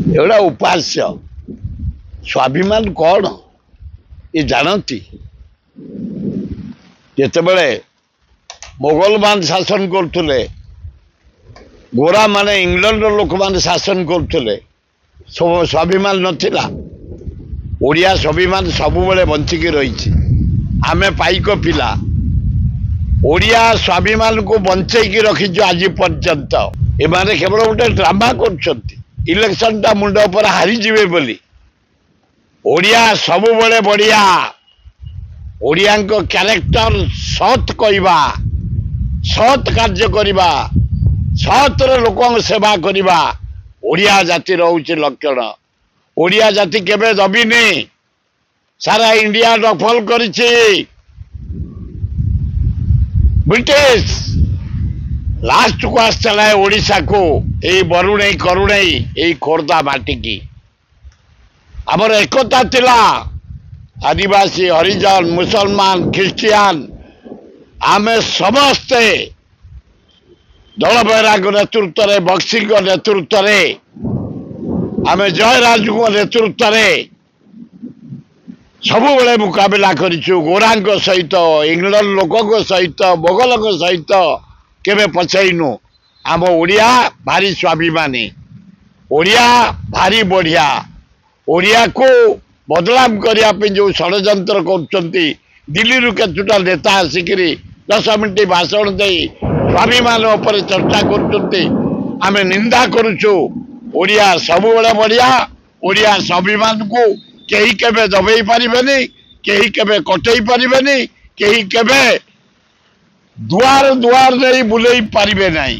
एगुड़ा उपास्य स्वाभिमान कौन ये जानती जितेबले मोगल मान शासन करते गोरा माने इंग्लैंड लोक माने शासन करते स्वाभिमान नथिला ओडिया स्वाभिमान सबु बेले बंचिकी रही आमे पाइक पिला ओडिया स्वाभिमान को बंचेकी रखीचु आज पर्यंत एमाने केवल गोटे ड्रामा कर इलेक्शन टा मुंड पर हारी जीवे बोली ओडिया सबु बेले बढ़िया ओडिया क्यारेक्टर सत कहवा सत कार्य करवा सतर लोक सेवा करवा ओडिया जाति रोचे लक्षण ओडिया जाति केबे दबिनी सारा इंडिया दखल करिछि ब्रिटिश लास्ट को आसला है ओडिशा को यही बरुणई करुणई यही खोर्धा माटी की आमर एकता थिला आदिवासी हरिजन मुसलमान ख्रिस्टियान आमे समस्ते दल बैराग नेतृत्व में बक्सी नेतृत्व में आमे जयराज नेतृत्व में सबुबले मुकाबला करिछु गोरा सहित इंग्लैंड लोक सहित मोगल सहित केबे पछाइनु आम ओडिया भारी स्वाभिमानी ओडिया भारी बढ़िया ओडिया को बदलाव करने जो षड्यंत्र करछंती दिल्ली रु केतुटा नेता आसिक 10 मिनिट भाषण दे स्वाभिमान उपर चर्चा करछंती आमे निंदा करुछु ओडिया सबुबले बढ़िया ओडिया स्वाभिमान को केही केबे दबेई पारिबेनी केही केबे कटई पारिबेनी केही केबे दुआर दुआर नहीं बुले पारिबे नहीं।